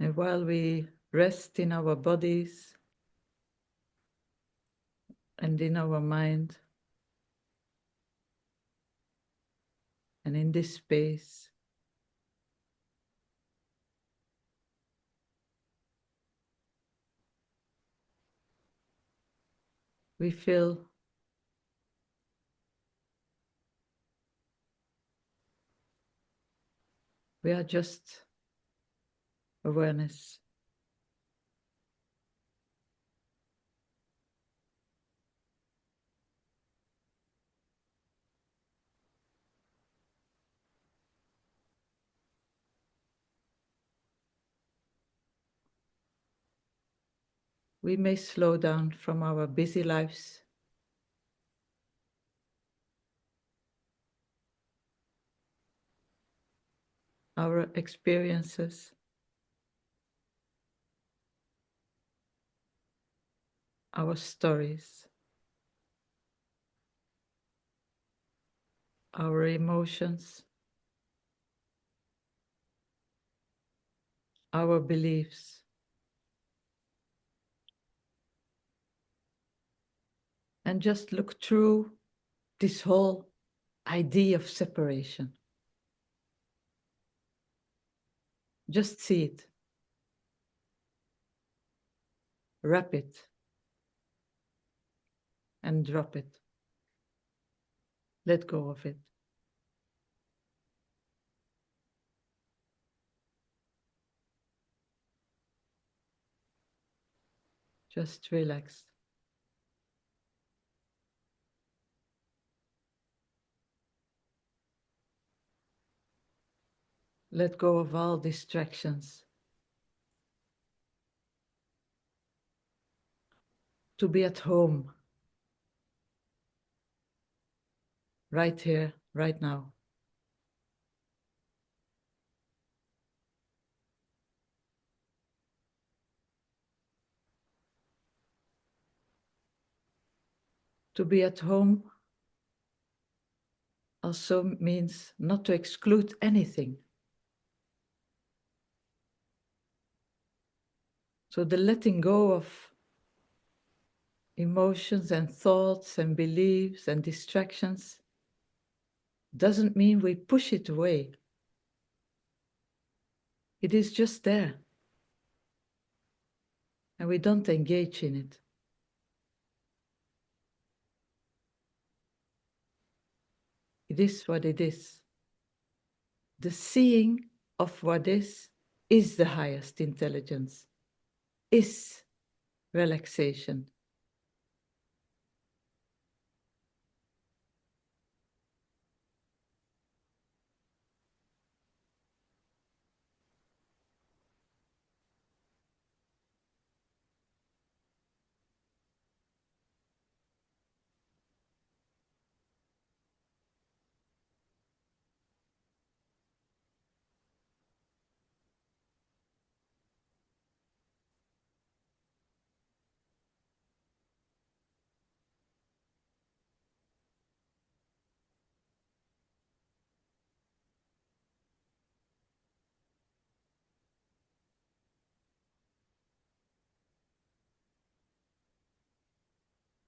And while we rest in our bodies and in our mind and in this space, we feel we are just awareness. We may slow down from our busy lives, our experiences, our stories, our emotions, our beliefs. And just look through this whole idea of separation. Just see it. Wrap it and drop it. Let go of it. Just relax. Let go of all distractions. To be at home, right here, right now. To be at home also means not to exclude anything. So the letting go of emotions and thoughts and beliefs and distractions doesn't mean we push it away. It is just there. And we don't engage in it. It is what it is. The seeing of what is the highest intelligence, is relaxation.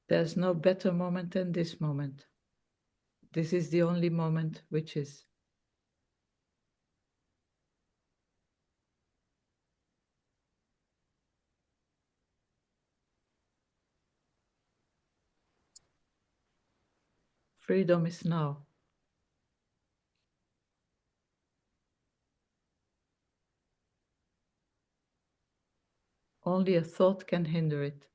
There's no better moment than this moment. This is the only moment which is. Freedom is now. Only a thought can hinder it.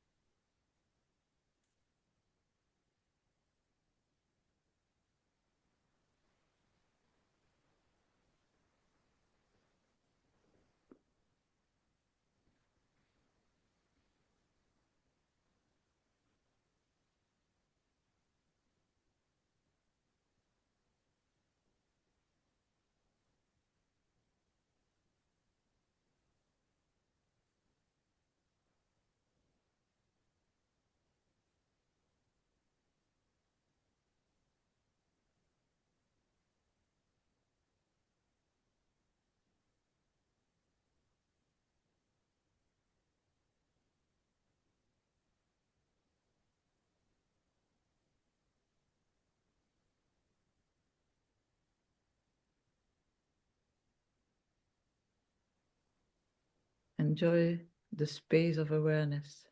enjoy the space of awareness,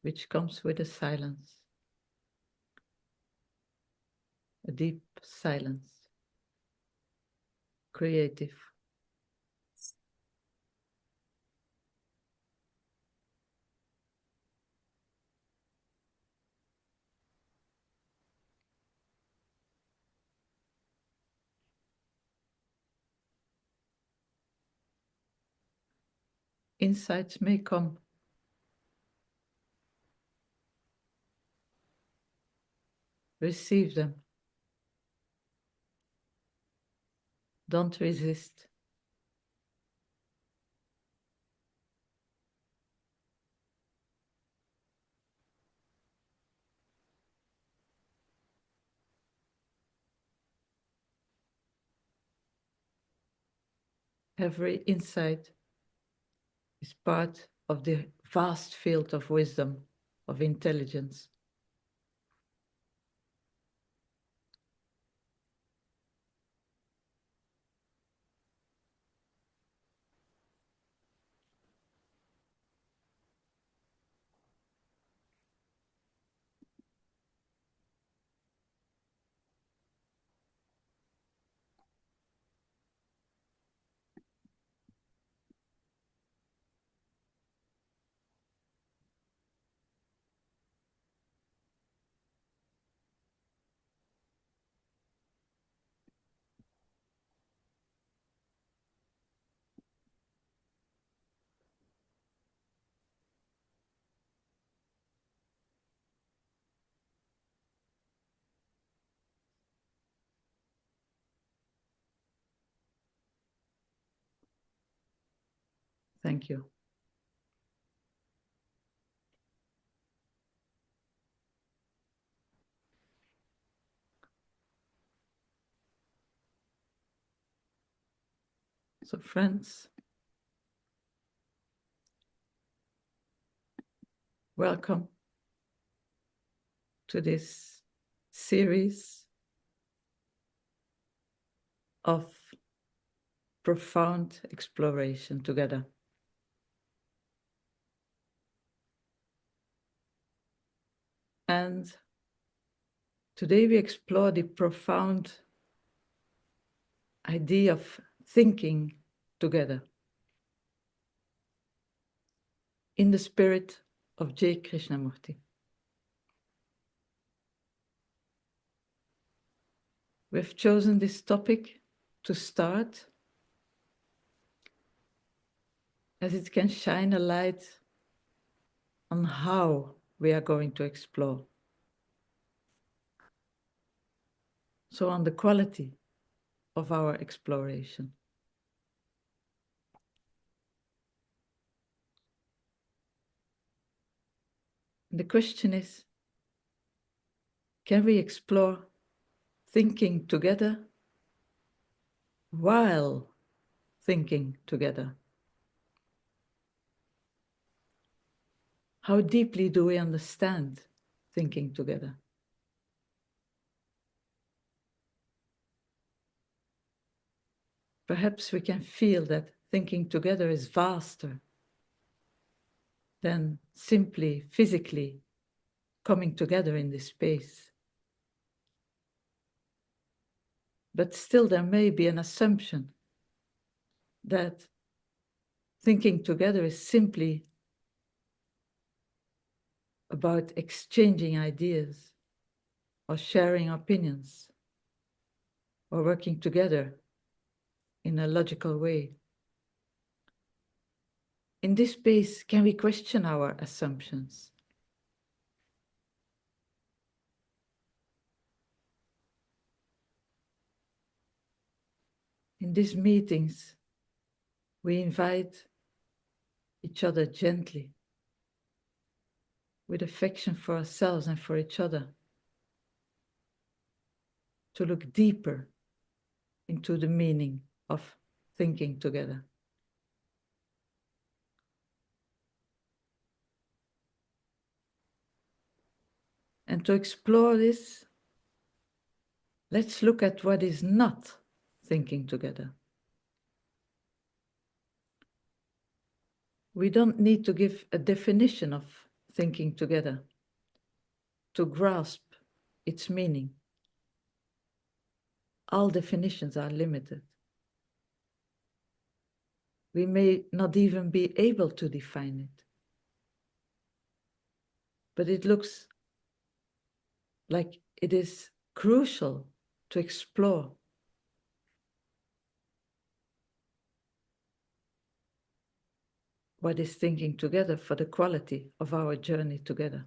which comes with a silence, a deep silence, creative. Insights may come. Receive them. Don't resist. Every insight is part of the vast field of wisdom, of intelligence. Thank you. So, friends, welcome to this series of profound exploration together. And today we explore the profound idea of thinking together in the spirit of J. Krishnamurti. We've chosen this topic to start as it can shine a light on how we are going to explore. So on the quality of our exploration. The question is, can we explore thinking together while thinking together? How deeply do we understand thinking together? Perhaps we can feel that thinking together is vaster than simply physically coming together in this space. But still there may be an assumption that thinking together is simply about exchanging ideas or sharing opinions or working together in a logical way. In this space, can we question our assumptions? In these meetings, we invite each other gently, with affection for ourselves and for each other, to look deeper into the meaning of thinking together. And to explore this, let's look at what is not thinking together. We don't need to give a definition of thinking together to grasp its meaning. All definitions are limited. We may not even be able to define it. But it looks like it is crucial to explore what is thinking together for the quality of our journey together.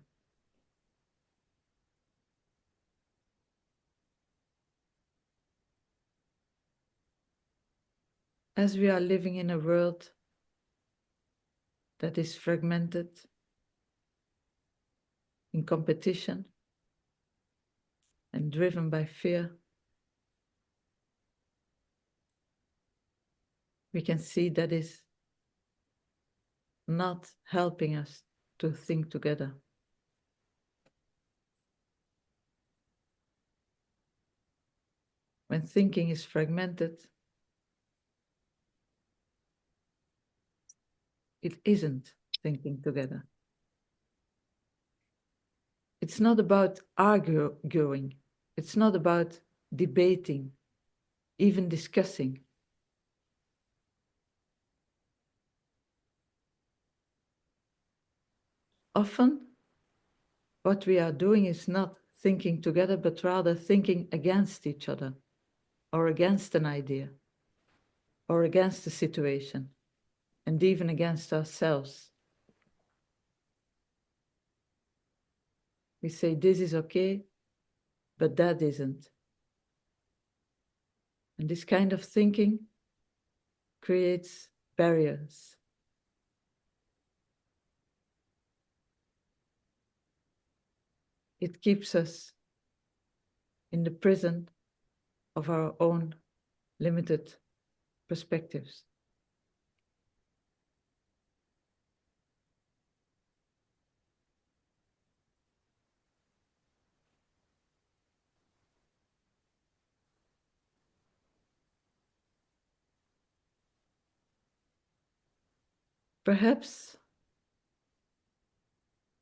As we are living in a world that is fragmented, in competition, and driven by fear, we can see that is not helping us to think together. When thinking is fragmented, it isn't thinking together. It's not about arguing. It's not about debating, even discussing. Often, what we are doing is not thinking together, but rather thinking against each other, or against an idea, or against a situation, and even against ourselves. We say this is okay, but that isn't. And this kind of thinking creates barriers. It keeps us in the prison of our own limited perspectives. Perhaps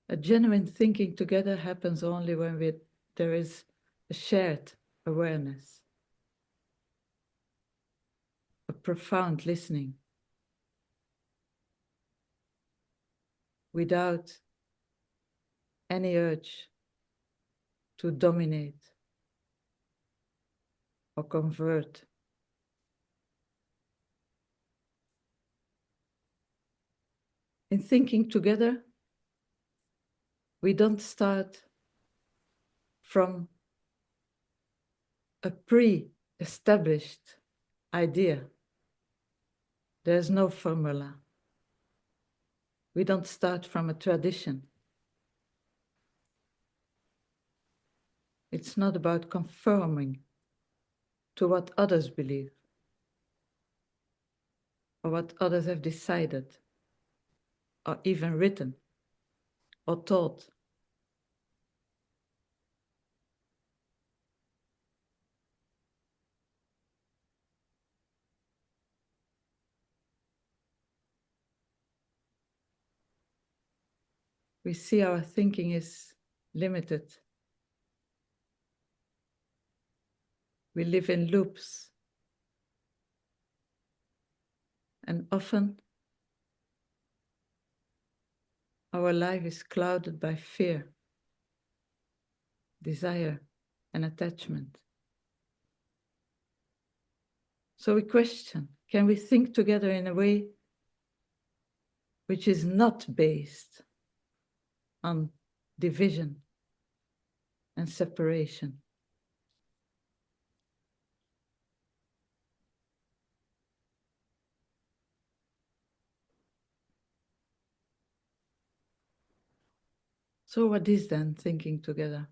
a genuine thinking together happens only when there is a shared awareness, a profound listening, without any urge to dominate or convert. In thinking together, we don't start from a pre-established idea. There's no formula. We don't start from a tradition. It's not about conforming to what others believe or what others have decided or even written or taught. We see our thinking is limited. We live in loops. And often our life is clouded by fear, desire, and attachment. So we question, can we think together in a way which is not based on division and separation? So what is then thinking together?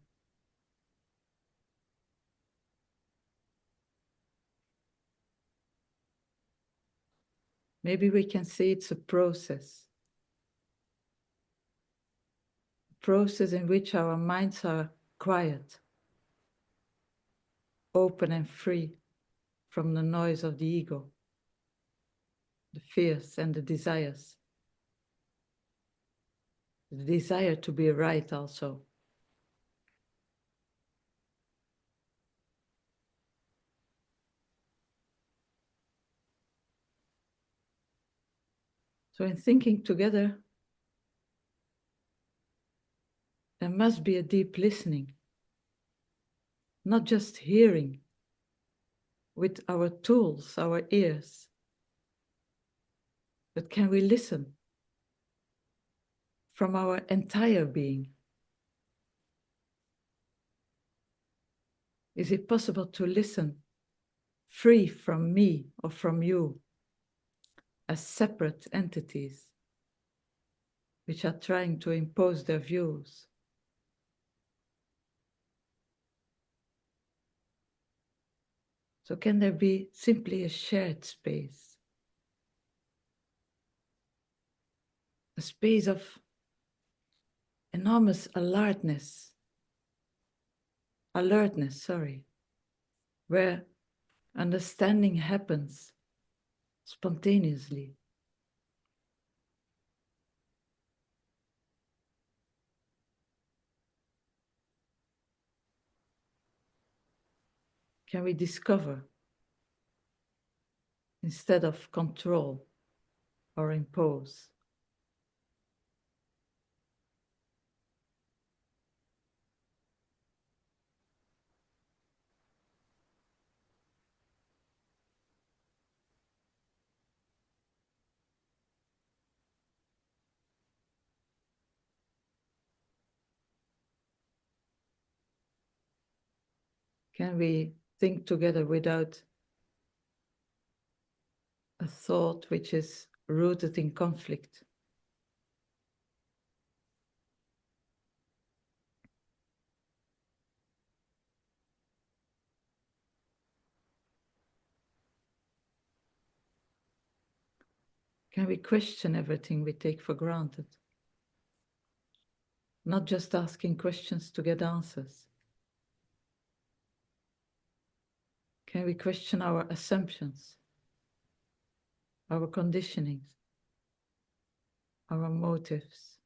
Maybe we can say it's a process in which our minds are quiet, open and free from the noise of the ego, the fears and the desires. the desire to be right also. So in thinking together, there must be a deep listening, not just hearing with our tools, our ears, but can we listen from our entire being? Is it possible to listen free from me or from you as separate entities which are trying to impose their views? So can there be simply a shared space? A space of enormous alertness, where understanding happens spontaneously. Can we discover instead of control or impose? Can we think together without a thought which is rooted in conflict? Can we question everything we take for granted? Not just asking questions to get answers. Can we question our assumptions, our conditionings, our motives?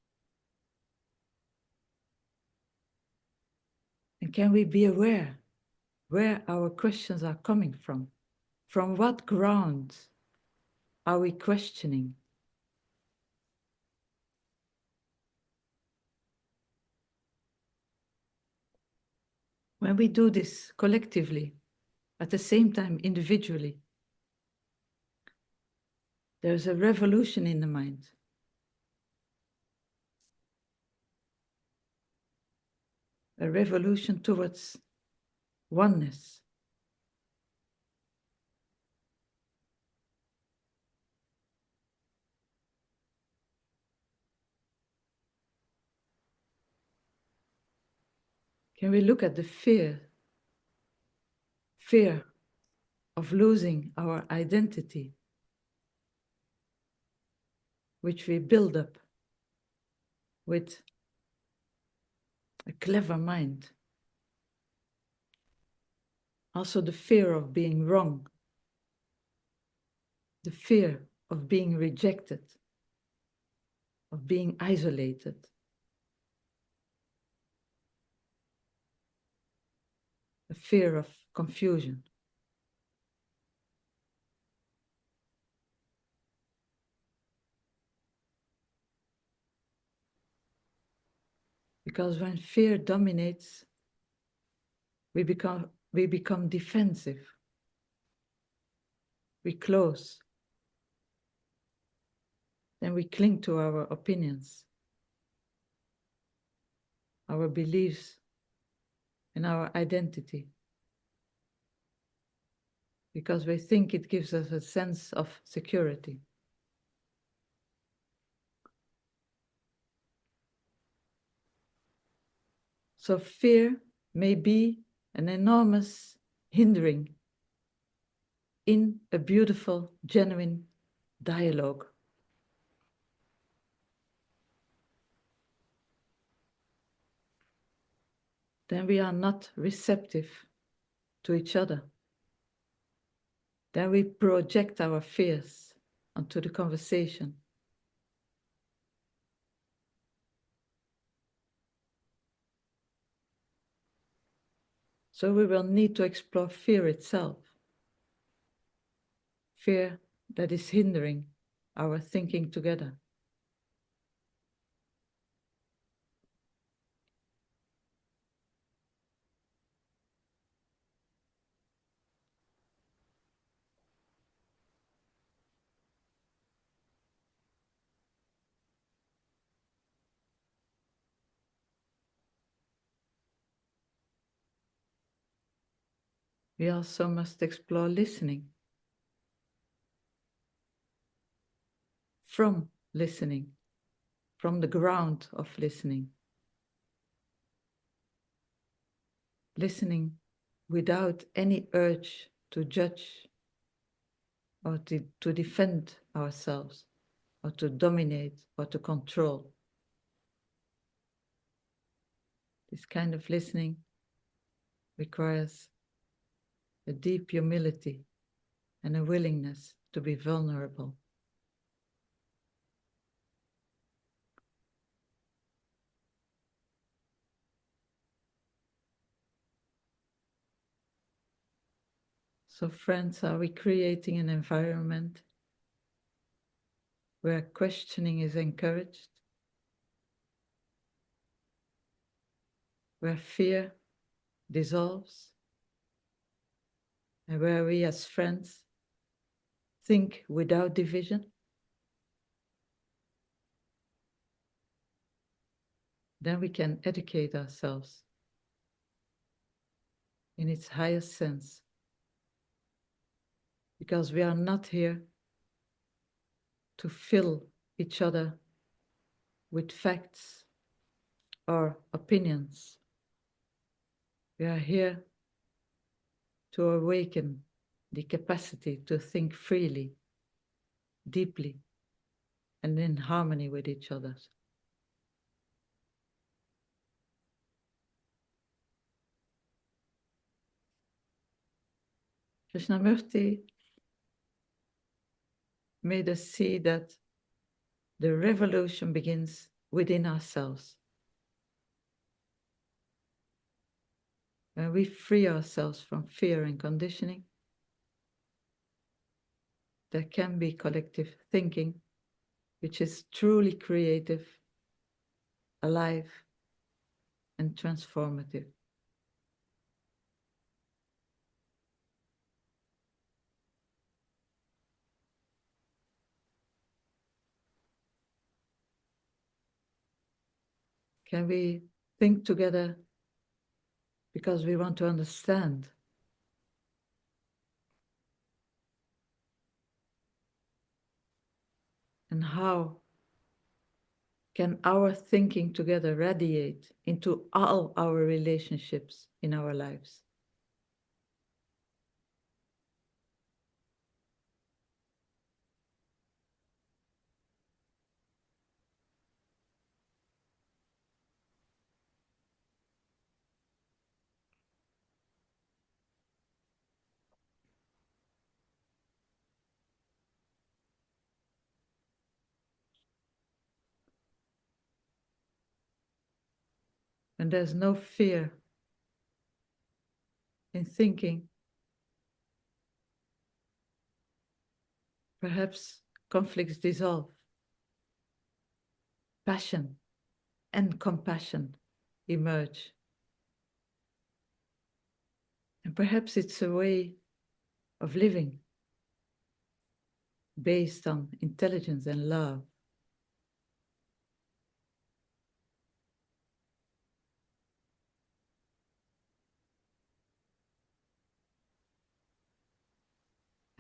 And can we be aware where our questions are coming from? From what grounds are we questioning? When we do this collectively, at the same time individually, there's a revolution in the mind. A revolution towards oneness. Can we look at the fear of losing our identity, which we build up with a clever mind? Also the fear of being wrong, the fear of being rejected, of being isolated. A fear of confusion. Because when fear dominates, we become defensive. We close. Then we cling to our opinions, our beliefs, and our identity. Because we think it gives us a sense of security. So fear may be an enormous hindering in a beautiful, genuine dialogue. Then we are not receptive to each other. Then we project our fears onto the conversation. So we will need to explore fear itself. Fear that is hindering our thinking together. We also must explore listening. From listening, from the ground of listening. Listening without any urge to judge or to defend ourselves or to dominate or to control. This kind of listening requires a deep humility and a willingness to be vulnerable. So, friends, are we creating an environment where questioning is encouraged, where fear dissolves, and where we as friends think without division? Then we can educate ourselves in its highest sense, because we are not here to fill each other with facts or opinions. We are here to awaken the capacity to think freely, deeply, and in harmony with each other. Krishnamurti made us see that the revolution begins within ourselves. When we free ourselves from fear and conditioning, there can be collective thinking, which is truly creative, alive, and transformative. Can we think together because we want to understand? And how can our thinking together radiate into all our relationships in our lives? When there's no fear in thinking, perhaps conflicts dissolve. Passion and compassion emerge. And perhaps it's a way of living based on intelligence and love.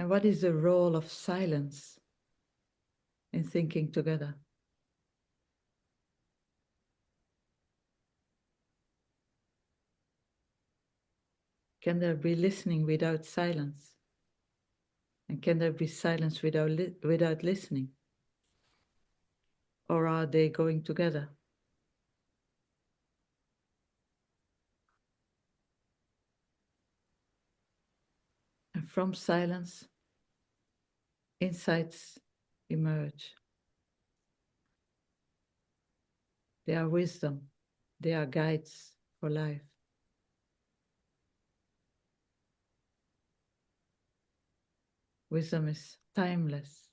And what is the role of silence in thinking together? Can there be listening without silence? And can there be silence without listening? Or are they going together? And from silence, insights emerge. They are wisdom. They are guides for life. Wisdom is timeless,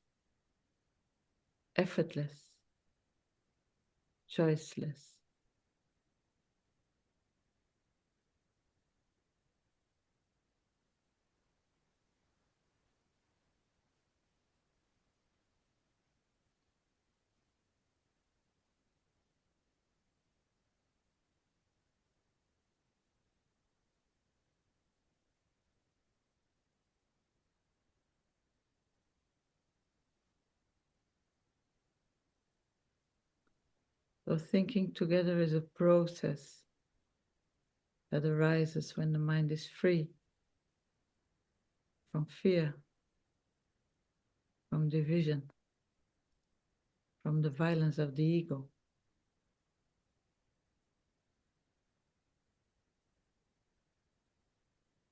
effortless, choiceless. So thinking together is a process that arises when the mind is free from fear, from division, from the violence of the ego.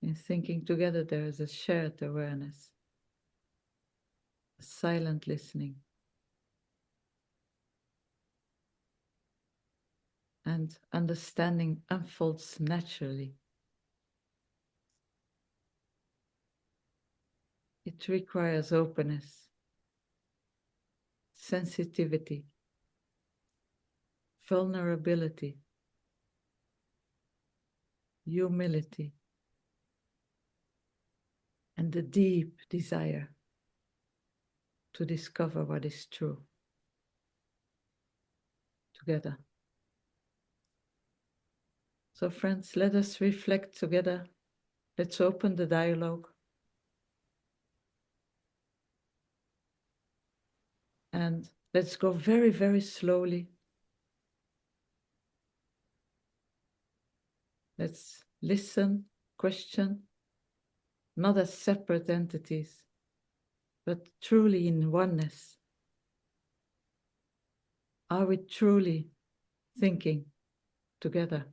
In thinking together, there is a shared awareness, a silent listening, and understanding unfolds naturally. It requires openness, sensitivity, vulnerability, humility, and the deep desire to discover what is true together. So, friends, let us reflect together. Let's open the dialogue. And let's go very, very slowly. Let's listen, question, not as separate entities, but truly in oneness. Are we truly thinking together?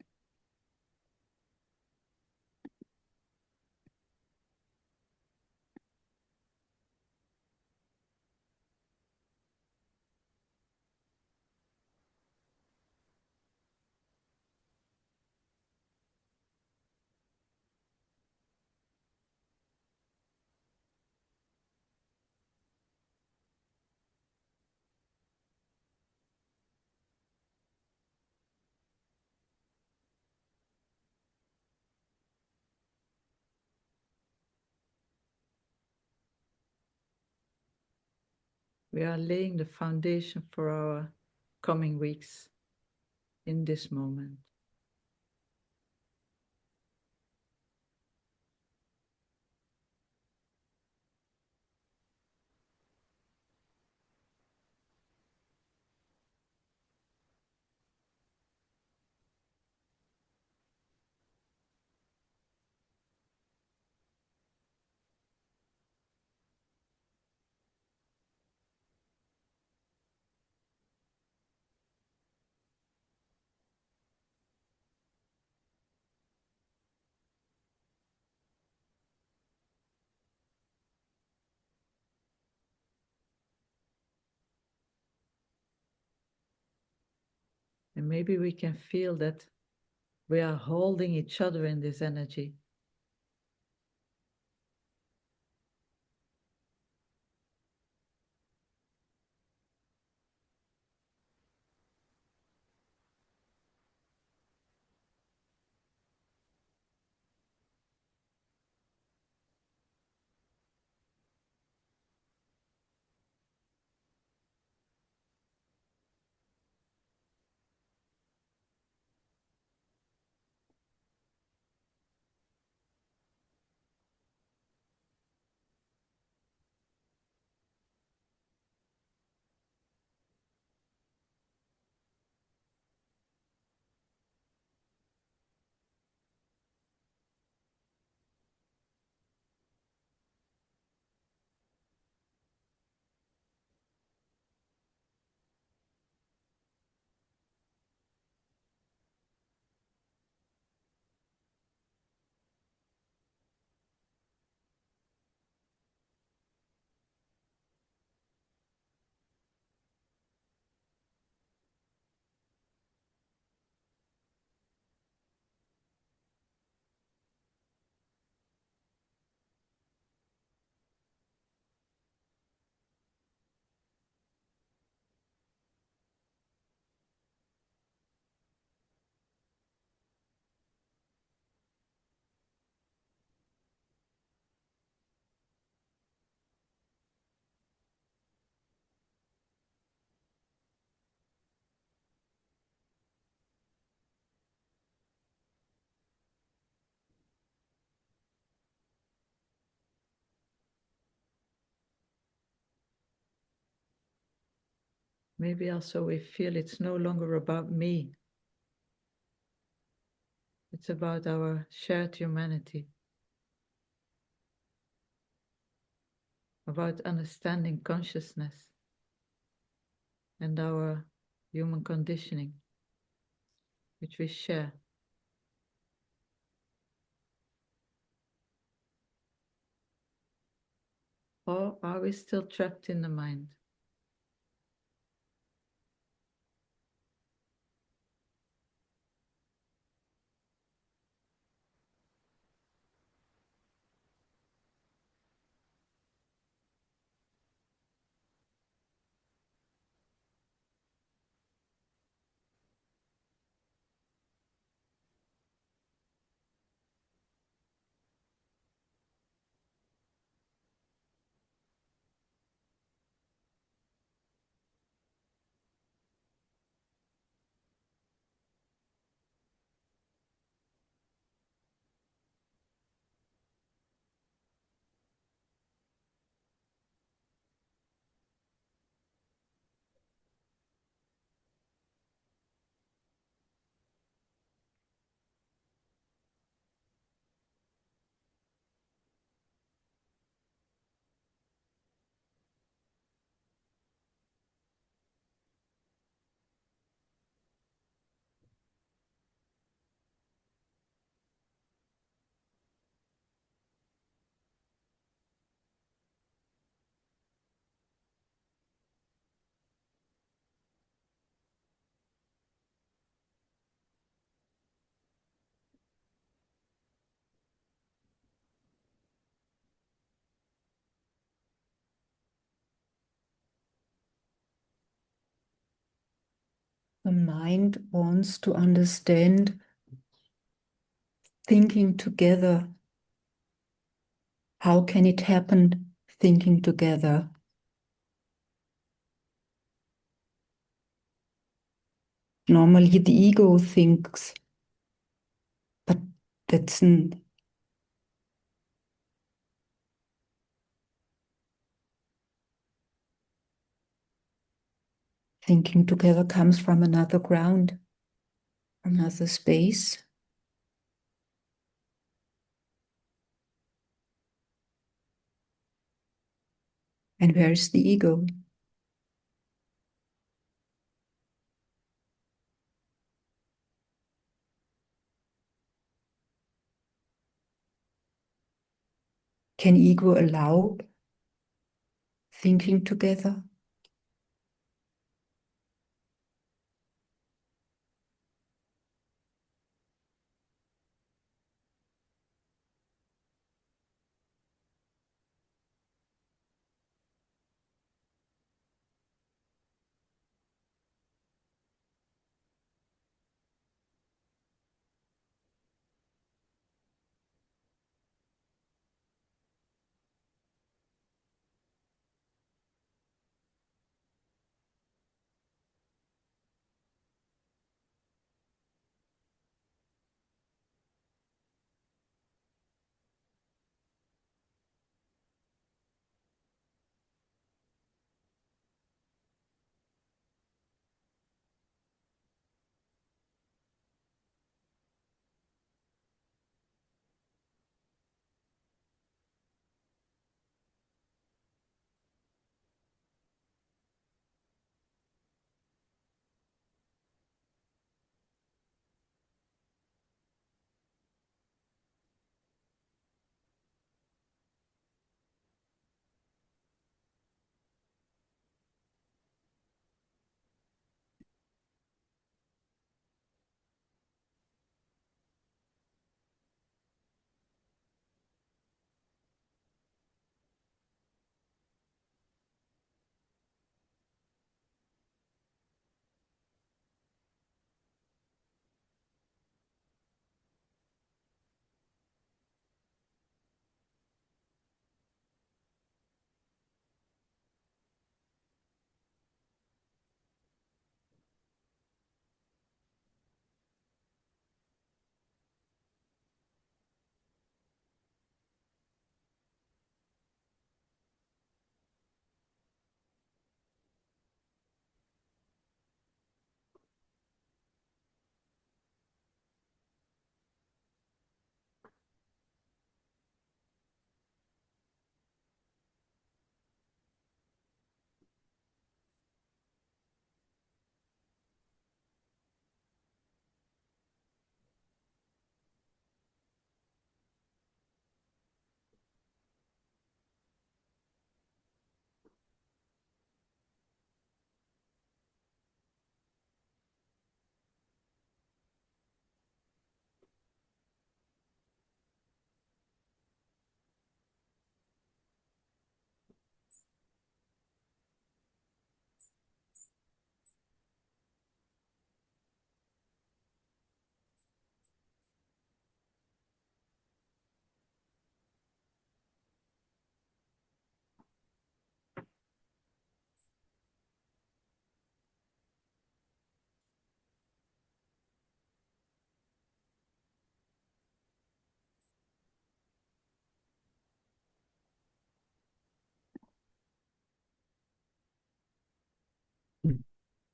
We are laying the foundation for our coming weeks in this moment. And maybe we can feel that we are holding each other in this energy. Maybe also we feel it's no longer about me. It's about our shared humanity, about understanding consciousness and our human conditioning, which we share. Or are we still trapped in the mind? The mind wants to understand thinking together. How can it happen, thinking together? Normally, the ego thinks, but that's thinking together comes from another ground, another space. And where is the ego? Can ego allow thinking together?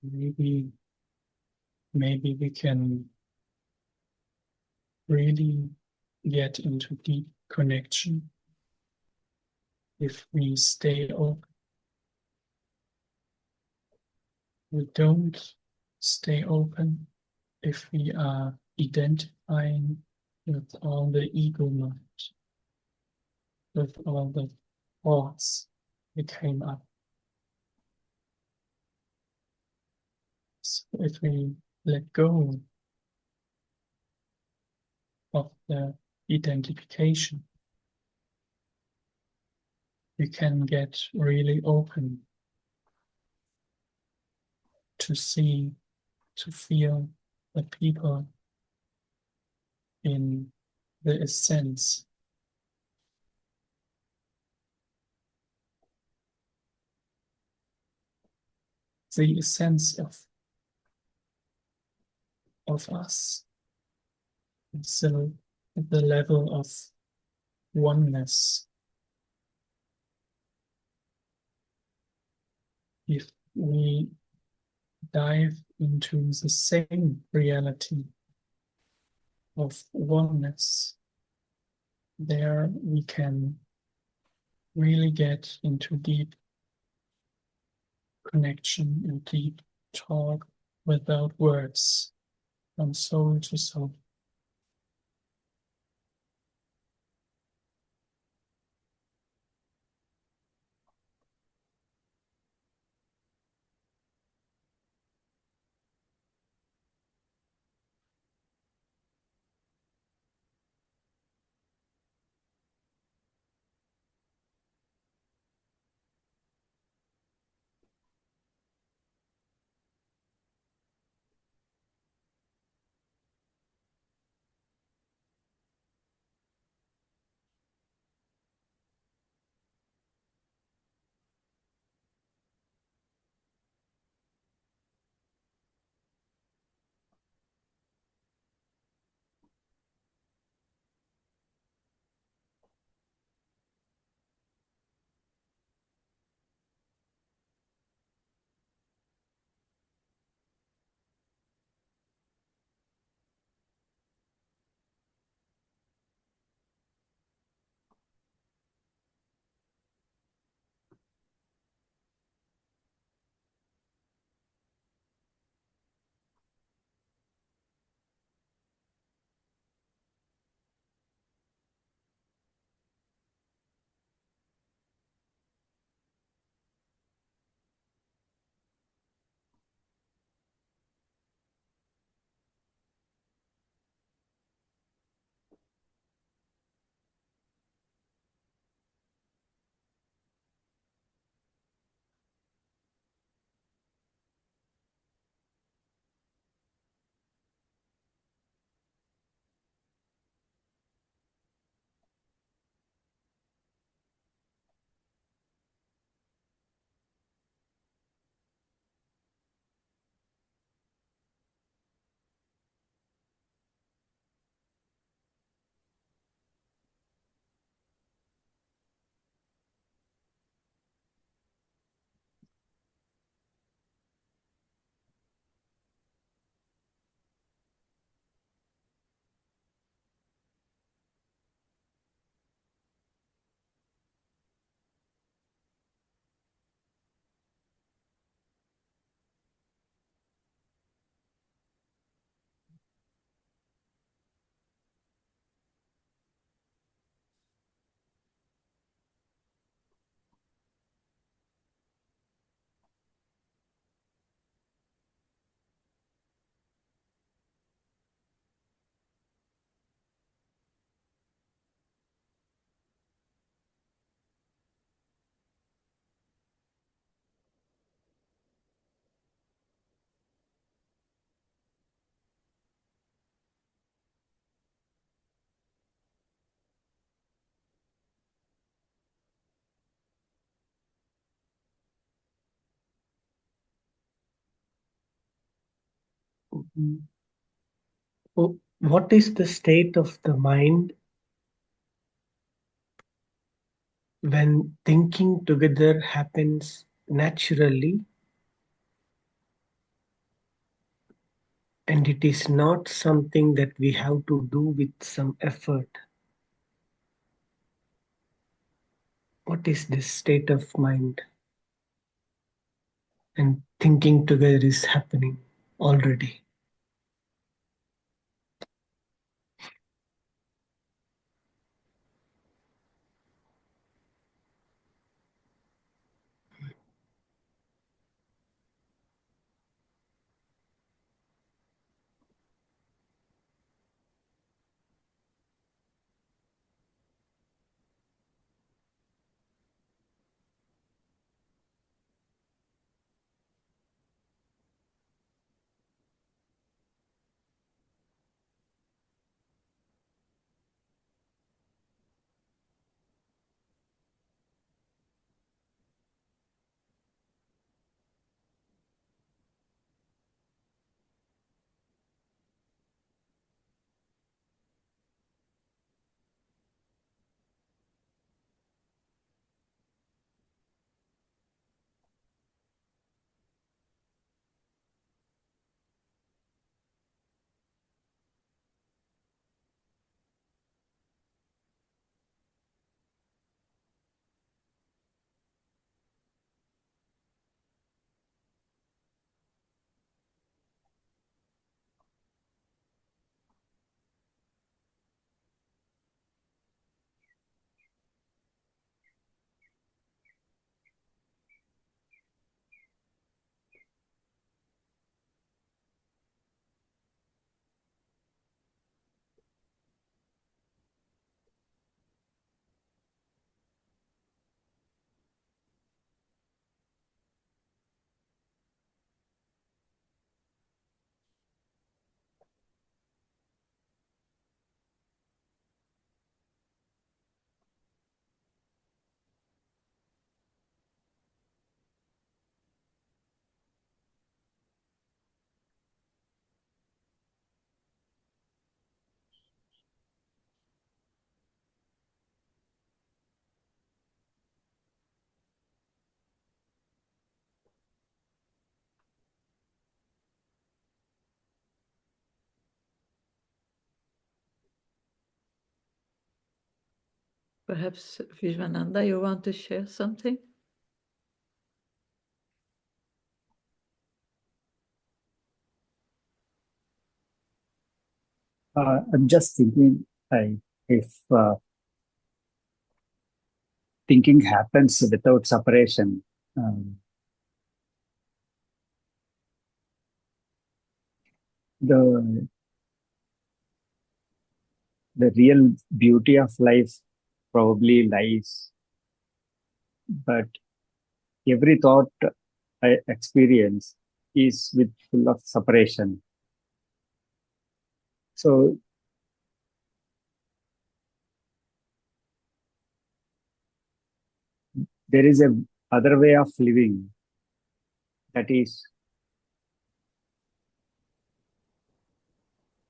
Maybe we can really get into deep connection if we stay open. We don't stay open if we are identifying with all the ego mind, with all the thoughts that came up. So if we let go of the identification, we can get really open to see, to feel the people in the essence, the essence of us. So at the level of oneness, if we dive into the same reality of oneness, there we can really get into deep connection and deep talk without words, from soul to soul. What is the state of the mind when thinking together happens naturally and it is not something that we have to do with some effort. What is this state of mind? And thinking together is happening already. Perhaps Vishwananda, you want to share something? I'm just thinking, if thinking happens without separation, um, the the real beauty of life probably lies. But every thought I experience is with full of separation. So there is a other way of living, that is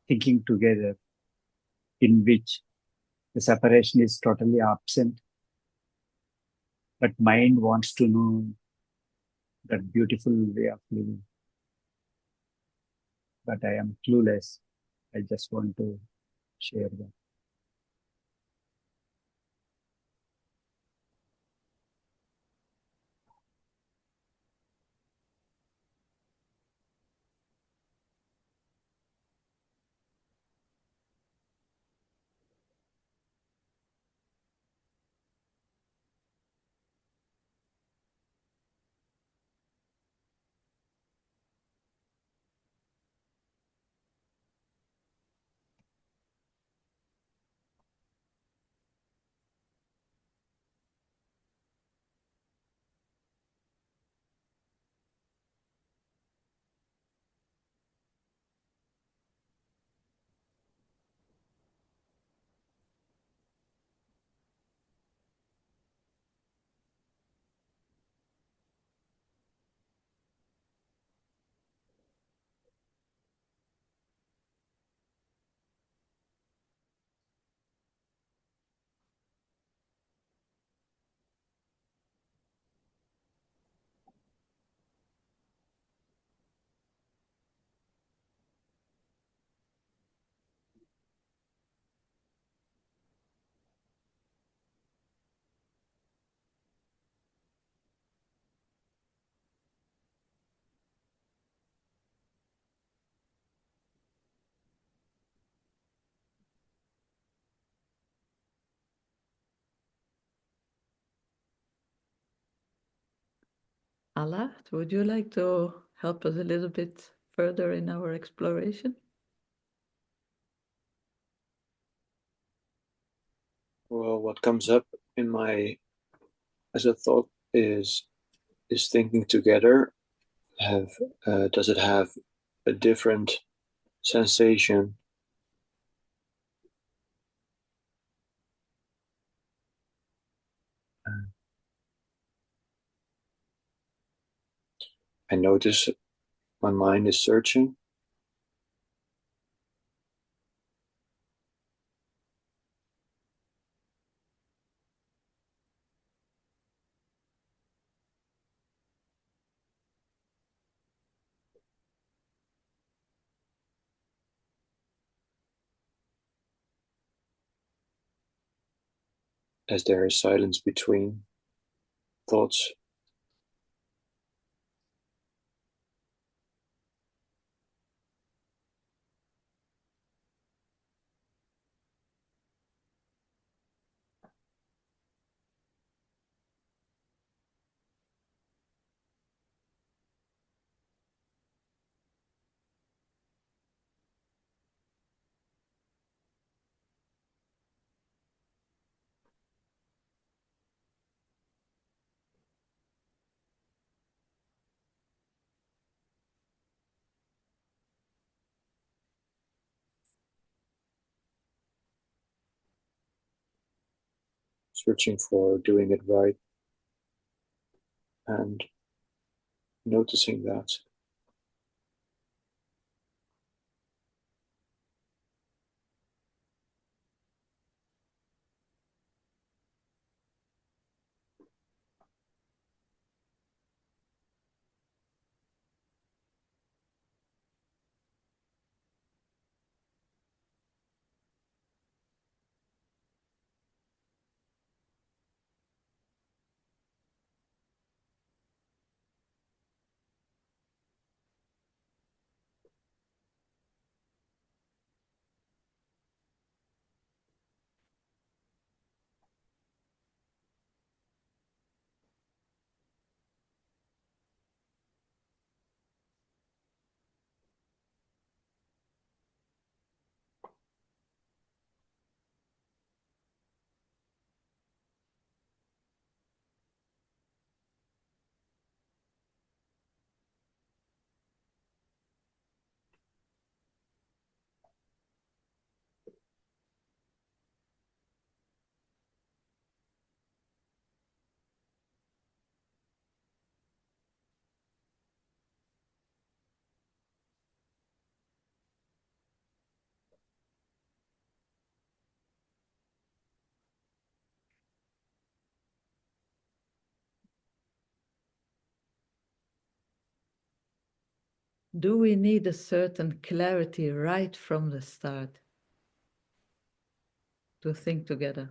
thinking together, in which the separation is totally absent, but mind wants to know that beautiful way of living. But I am clueless. I just want to share that. Allard, would you like to help us a little bit further in our exploration? Well, what comes up in my as a thought is thinking together does it have a different sensation? I notice my mind is searching. As there is silence between thoughts. Searching for doing it right and noticing that. Do we need a certain clarity right from the start to think together?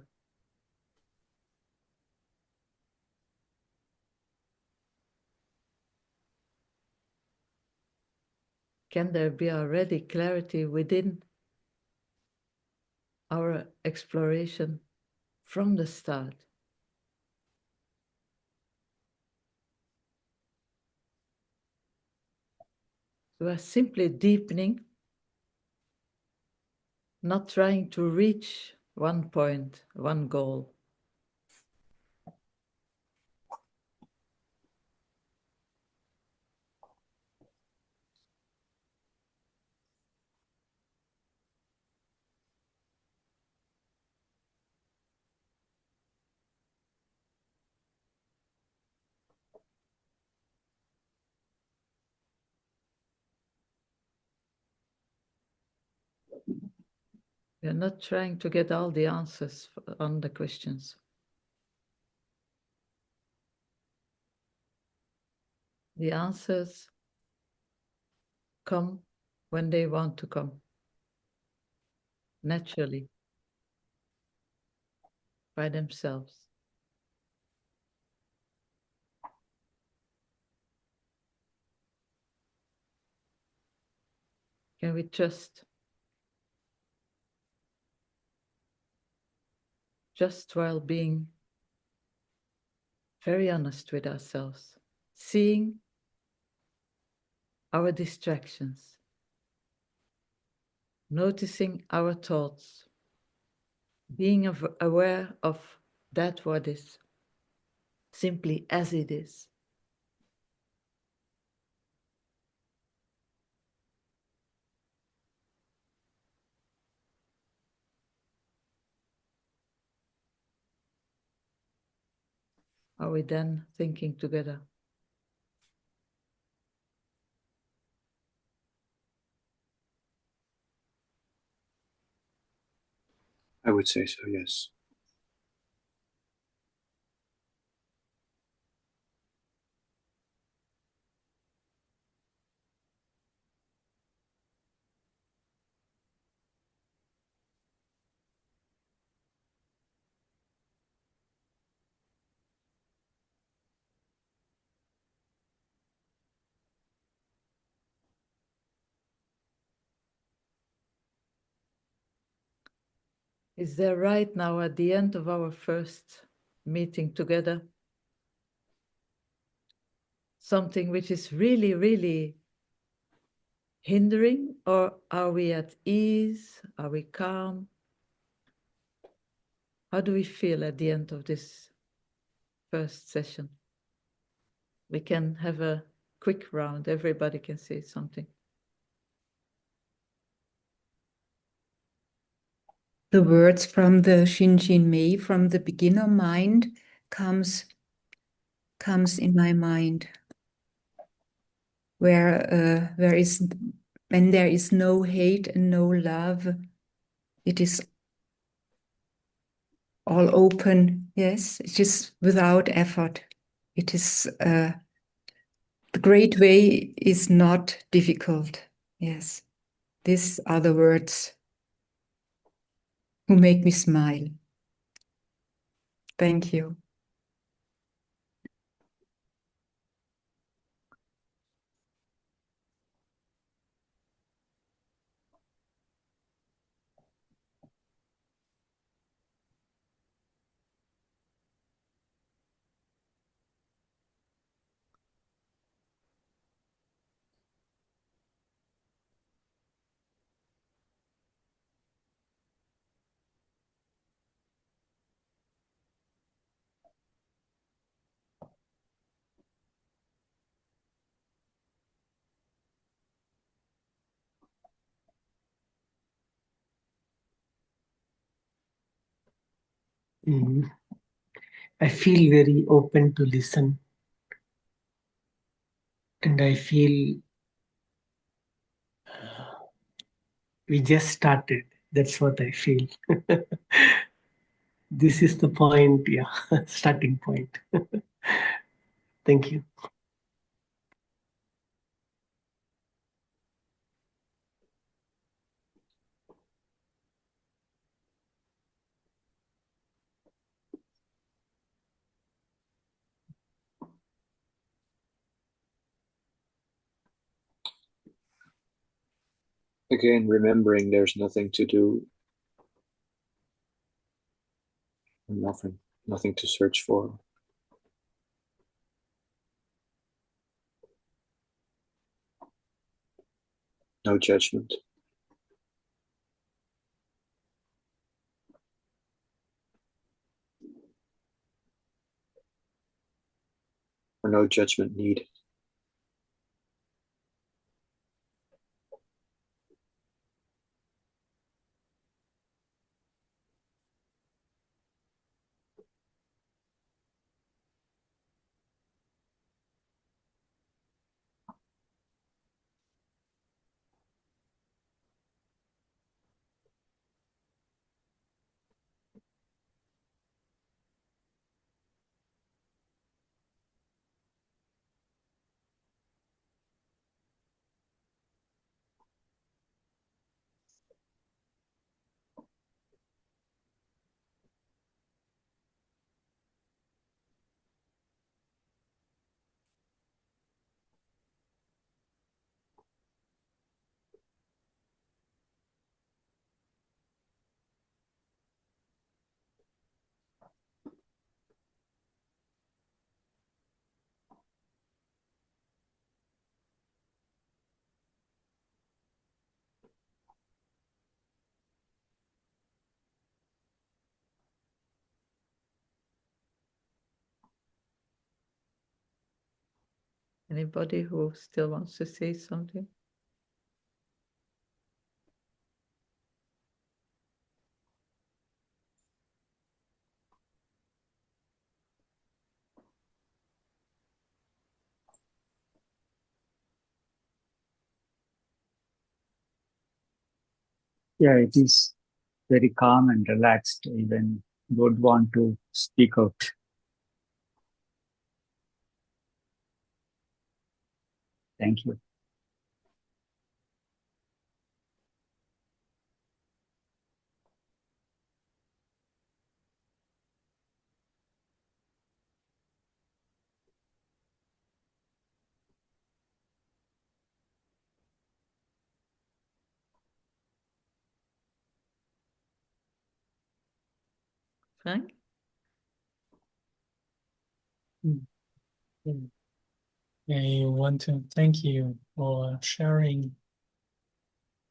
Can there be already clarity within our exploration from the start? We are simply deepening, not trying to reach one point, one goal. We are not trying to get all the answers on the questions. The answers come when they want to come, naturally, by themselves. Can we trust? Just while being very honest with ourselves. seeing our distractions, noticing our thoughts, being aware of that what is, simply as it is. Are we then thinking together? I would say so, yes. Is there right now at the end of our first meeting together something which is really, really hindering, or are we at ease? Are we calm? How do we feel at the end of this first session? We can have a quick round. Everybody can say something. The words from the Shinjin Mei, from the beginner mind, comes in my mind, where when there is no hate and no love, it is all open. Yes, it's just without effort. It is the great way is not difficult. Yes, these are the words who make me smile. Thank you. Mhm. I feel very open to listen, and I feel we just started. That's what I feel. This is the point, yeah, starting point. Thank you. Again, remembering there's nothing to do, nothing to search for. No judgment. Or no judgment needed. Anybody who still wants to say something? Yeah, it is very calm and relaxed. Even don't want to speak out. Thank you. Frank? I want to thank you for sharing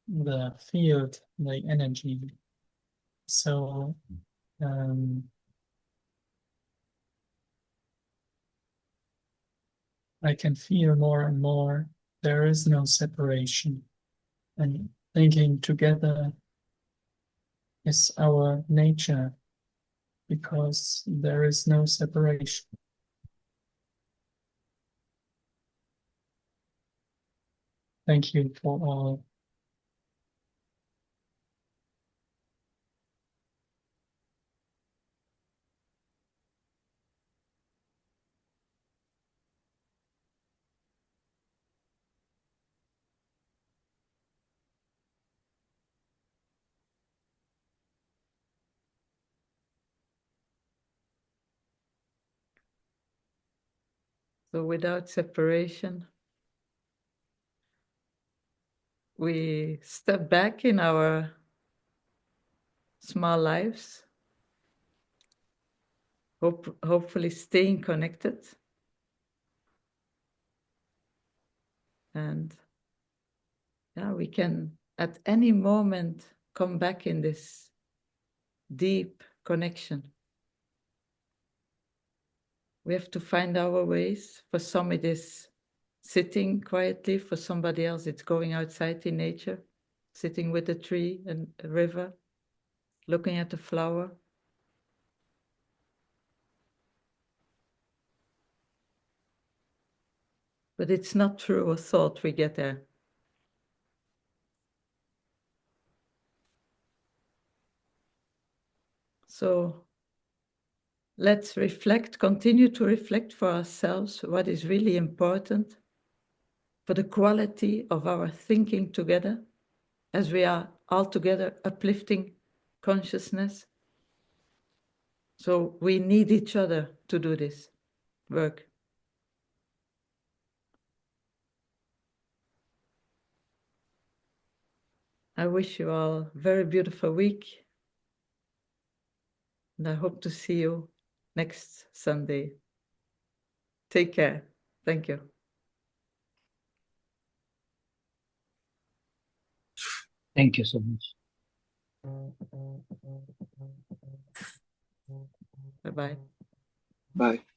the field, the energy. So I can feel more and more there is no separation, and thinking together is our nature because there is no separation. Thank you for all. So without separation, we step back in our small lives, hopefully staying connected. And yeah, we can at any moment come back in this deep connection. We have to find our ways. For some it is sitting quietly, for somebody else it's going outside in nature, sitting with a tree and a river, looking at a flower. But it's not through a thought we get there. So let's reflect, continue to reflect for ourselves what is really important for the quality of our thinking together, as we are all together uplifting consciousness. So we need each other to do this work. I wish you all a very beautiful week, and I hope to see you next Sunday. Take care. Thank you. Thank you so much. Bye-bye. Bye.